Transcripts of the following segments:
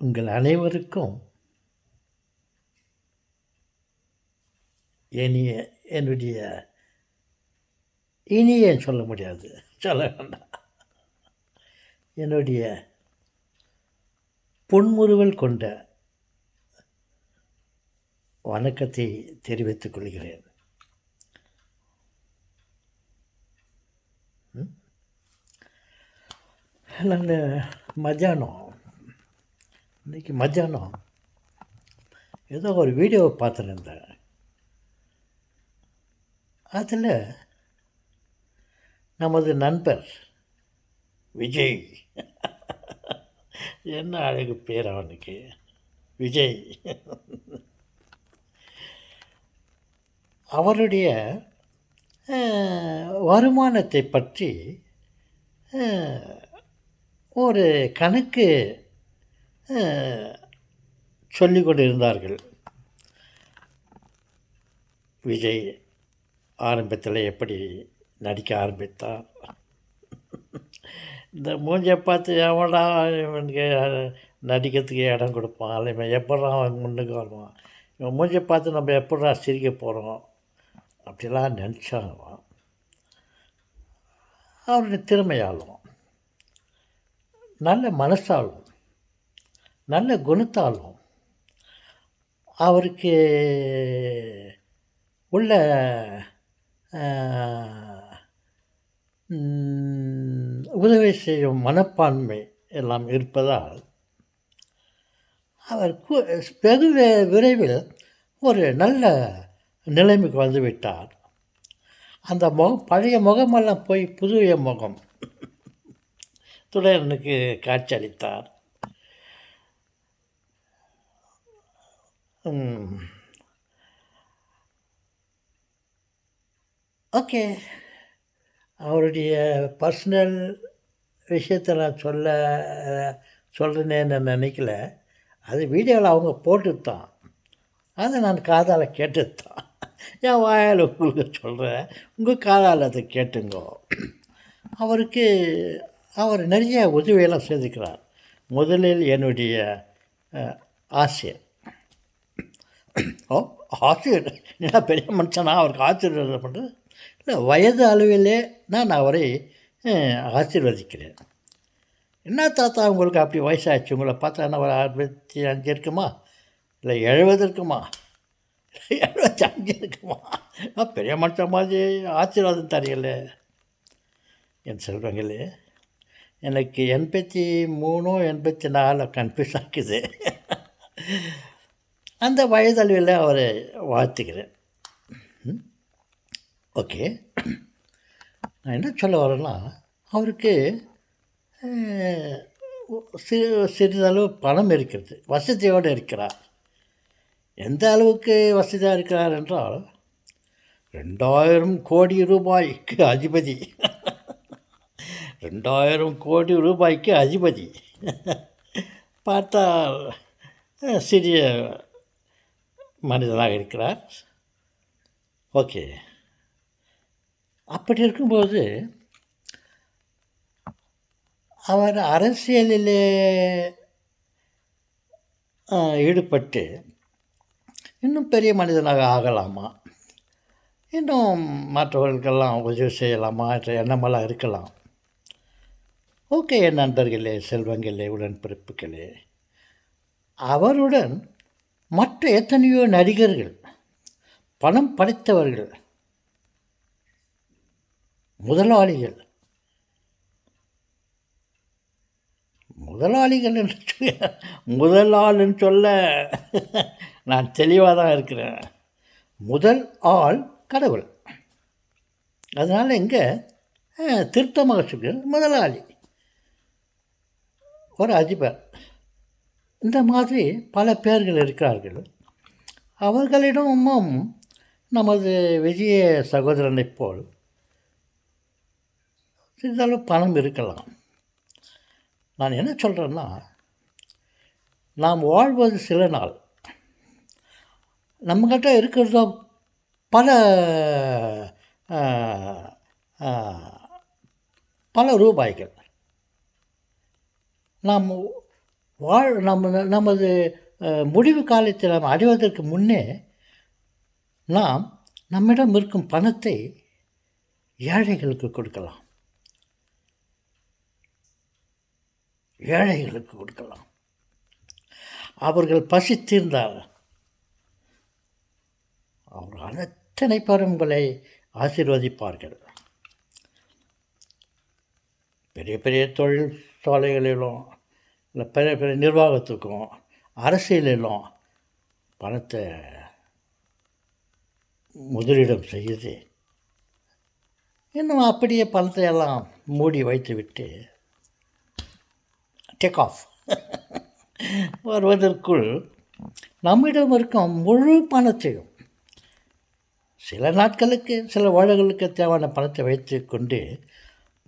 உங்கள் அனைவருக்கும் என்னுடைய இனிய சொல்ல முடியாது, சொல்ல வேண்டாம், என்னுடைய புன்முறுவல் கொண்ட வணக்கத்தை தெரிவித்துக் கொள்கிறேன். நான் இன்றைக்கி மத்தியானம் ஏதோ ஒரு வீடியோவை பார்த்துருந்தேன். அதில் நமது நண்பர் விஜய், என்ன அழகு பேர் அவனுக்கு, விஜய், அவருடைய வருமானத்தை பற்றி ஒரு கணக்கு சொல்லிக் கொண்டிருந்தார்கள். விஜய் ஆரம்பத்தில் எப்படி நடிக்க ஆரம்பித்தார், இந்த மூஞ்சை பார்த்து எவனா இவனுக்கு நடிக்கிறதுக்கு இடம் கொடுப்பான், இவன் எப்படா அவன் முன்னுக்கு வருவான், இவன் மூஞ்சை பார்த்து நம்ம எப்படா சிரிக்க போகிறோம் அப்படிலாம் நினச்சான். அவருடைய திறமையாலும் நல்ல மனசாலும் நல்ல குணத்தாலும் அவருக்கு உள்ள உதவி செய்யும் மனப்பான்மை எல்லாம் இருப்பதால் அவர் வெகு விரைவில் ஒரு நல்ல நிலைமைக்கு வந்துவிட்டார். அந்த பழைய முகமெல்லாம் போய் புதிய முகம் துடையனுக்கு காட்சியளித்தார். ஓகே, அவருடைய பர்சனல் விஷயத்தை நான் சொல்கிறேன்னு நினைக்கல. அது வீடியோவில் அவங்க போட்டு தான், அதை நான் காதால் கேட்டு தான் என் வாயால் உங்களுக்கு சொல்கிறேன், உங்கள் காதால் அதை கேட்டுங்கோ. அவர் நிறைய உதவியெல்லாம் செய்திருக்கிறார். முதலில் என்னுடைய ஆசிரியர், ஆசிரியர் என்ன பெரிய மனுஷனா அவருக்கு ஆசீர்வாதம் பண்ணுறது இல்லை, வயது அளவிலே நான் அவரை ஆசீர்வதிக்கிறேன். என்ன தாத்தா உங்களுக்கு அப்படி வயசாகிடுச்சு, உங்களை பார்த்தா என்ன ஒரு 65 இருக்குமா, இல்லை 70 இருக்குமா, 75 இருக்குமா, பெரிய மனுஷன் மாதிரி ஆசீர்வாதம் தரீங்கள என் செல்வங்களே. எனக்கு 83 84 கன்ஃபியூஸ் ஆக்குது. அந்த வயதளவில் அவரை வாழ்த்துக்கிறேன். ஓகே, நான் என்ன சொல்ல வரேன்னா, அவருக்கு சிறிதளவு பணம் இருக்கிறது, வசதியோடு இருக்கிறார். எந்த அளவுக்கு வசதியாக இருக்கிறார் என்றால் 2000 கோடி ரூபாய்க்கு அதிபதி. 2000 கோடி ரூபாய்க்கு அதிபதி பார்த்தால் சிறிய மனிதனாக இருக்கிறார். ஓகே, அப்படி இருக்கும்போது அவர் அரசியலிலே ஈடுபட்டு இன்னும் பெரிய மனிதனாக ஆகலாமா, இன்னும் மற்றவர்களுக்கெல்லாம் உதவி செய்யலாமா என்ற எண்ணமெல்லாம் இருக்கலாம். ஓகே, என் நண்பர்களே, செல்வங்களே, உடன்பிறப்புகளே, அவருடன் மற்ற எத்தனையோ நடிகர்கள், பணம் படைத்தவர்கள், முதலாளிகள் என்று முதலாளுன்னு சொல்ல நான் தெளிவாக தான் இருக்கிறேன். முதல் ஆள் கடவுள். அதனால் இங்கே திருத்தமாக சொல்கிறேன், முதலாளி, ஒரு அதிபர், இந்த மாதிரி பல பேர்கள் இருக்கிறார்கள். அவர்களிடமும் நமது விஜய சகோதரனைப் போல் சிறிதளவு பணம் இருக்கலாம். நான் என்ன சொல்கிறேன்னா, நாம் வாழ்வது சில நாள், நம்மக்கிட்ட இருக்கிறதோ பல பல ரூபாய்கள். நாம் நமது முடிவு காலத்தை நாம் அடைவதற்கு முன்னே நாம் நம்மிடம் இருக்கும் பணத்தை ஏழைகளுக்கு கொடுக்கலாம். ஏழைகளுக்கு கொடுக்கலாம். அவர்கள் பசி தீர்ந்தால் அவர்கள் அத்தனை பேரும் உங்களை ஆசீர்வதிப்பார்கள். பெரிய பெரிய தொழிற்சாலைகளிலும் இல்லை பெரிய பெரிய நிர்வாகத்துக்கும் அரசியலிலும் பணத்தை முதலீடம் செய்து இன்னும் அப்படியே பணத்தை எல்லாம் மூடி வைத்து விட்டு டேக் ஆஃப் வருவதற்குள் நம்மிடம் இருக்கும் முழு பணத்தையும் சில நாட்களுக்கு சில வருடங்களுக்கு தேவையான பணத்தை வைத்து கொண்டு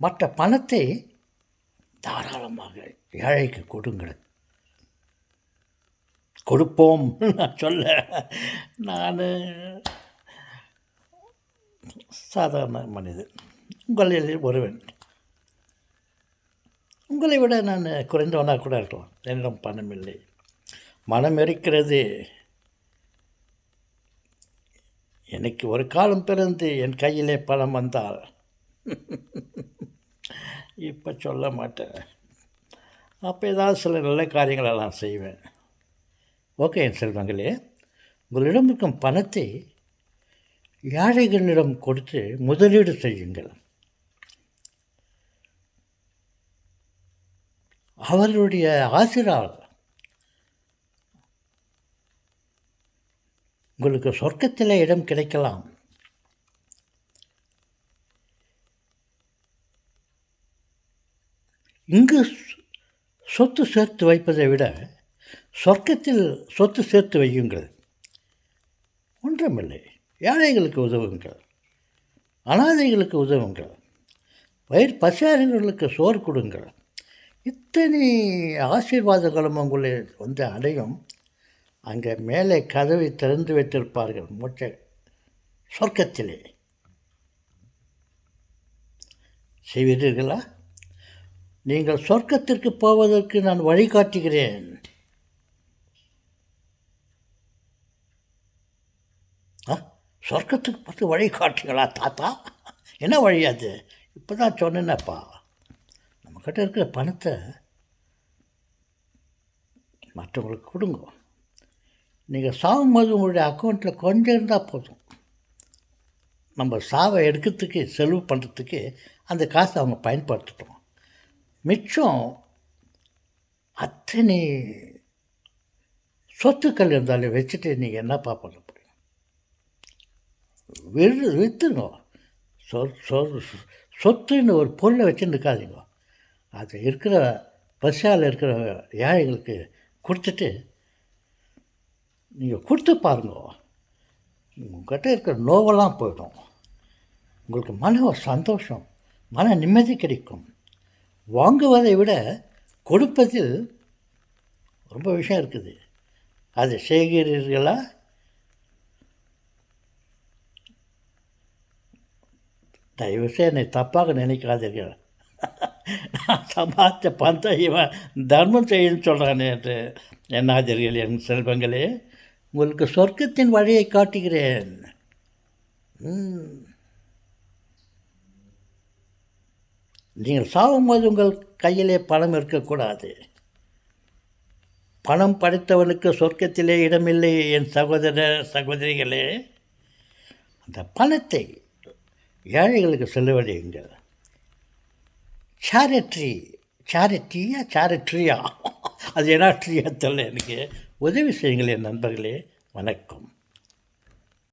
மற்ற பணத்தை தாராளமாக ஏழைக்கு கொடுங்கள். கொடுப்போம் நான் சொல்ல, நான் சாதாரண மனிதன், உங்களில் ஒருவன். உங்களை விட நான் குறைந்தவனாக கூட இருக்கலாம். என்னிடம் பணம் இல்லை, மனம் இருக்கிறது. எனக்கு ஒரு காலம் பிறந்து என் கையிலே பணம் வந்தால் இப்போ சொல்ல மாட்டேன். அப்போ ஏதாவது சில நல்ல காரியங்களெல்லாம் செய்வேன். ஓகே என் செல்வங்களே, உங்களிடம் இருக்கும் பணத்தை ஏழைகளிடம் கொடுத்து முதலீடு செய்யுங்கள். அவர்களுடைய ஆசிரால் உங்களுக்கு சொர்க்கத்தில் இடம் கிடைக்கலாம். இங்கு சொத்து சேர்த்து வைப்பதை விட சொர்க்கத்தில் சொத்து சேர்த்து வையுங்கள். ஒன்றுமில்லை, ஏழைகளுக்கு உதவுங்கள், அனாதைகளுக்கு உதவுங்கள், வயிறு பசியாளர்களுக்கு சோறு கொடுங்கள். இத்தனை ஆசீர்வாதங்களும் உங்களை வந்து அடையும். அங்கே மேலே கதவை திறந்து வைத்திருப்பார்கள் மோட்ச சொர்க்கத்திலே. செய்வீர்களா? நீங்கள் சொர்க்கத்திற்கு போவதற்கு நான் வழிகாட்டுகிறேன். சொர்க்கத்துக்கு பார்த்து வழிகாட்டுங்களா தாத்தா? என்ன வழி அது? இப்போ தான் சொன்னேன்னப்பா, நம்மக்கிட்ட இருக்கிற பணத்தை மற்றவங்களுக்கு கொடுங்க. நீங்கள் சாகும்போது உங்களுடைய அக்கௌண்ட்டில் கொஞ்சம் இருந்தால் போதும். நம்ம சாவை எடுக்கிறதுக்கு செலவு பண்ணுறதுக்கு அந்த காசை அவங்க பயன்படுத்திட்டோம். மிச்சம் அத்தனை சொத்துக்கள் இருந்தாலும் வச்சுட்டு நீங்கள் என்னப்பா பண்ண முடியும்? விற்றுங்க. சொத்துன்னு ஒரு பொருளை வச்சுன்னு இருக்காதீங்க. அது இருக்கிற பசியால் இருக்கிற ஏழைகளுக்கு கொடுத்துட்டு நீங்கள் கொடுத்து பாருங்க. உங்கள்கிட்ட இருக்கிற நோவெல்லாம் போயிடும். உங்களுக்கு மன சந்தோஷம், மன நிம்மதி கிடைக்கும். வாங்குவதை விட கொடுப்பதில் ரொம்ப விஷயம் இருக்குது. அதை செய்கிறீர்களா? தயவுசெய்து என்னை தப்பாக நினைக்காதீர்கள். நான் சம்பாதித்த பணத்தை இவன் தர்மம் செய்யணும்னு சொல்கிறானே என்று எண்ணாதீர்கள் என் செல்வங்களே. உங்களுக்கு சொர்க்கத்தின் வழியை காட்டுகிறேன். நீங்கள் சாகும்போது உங்கள் கையிலே பணம் இருக்கக்கூடாது. பணம் படைத்தவனுக்கு சொர்க்கத்திலே இடமில்லை என் சகோதர சகோதரிகளே. அந்த பணத்தை ஏழைகளுக்கு செலவழியுங்கள். சேரிட்டியா அது என்ன ட்ரீயா தெரியல எனக்கு. உதவி செய்யுங்கள் என் நண்பர்களே. வணக்கம்.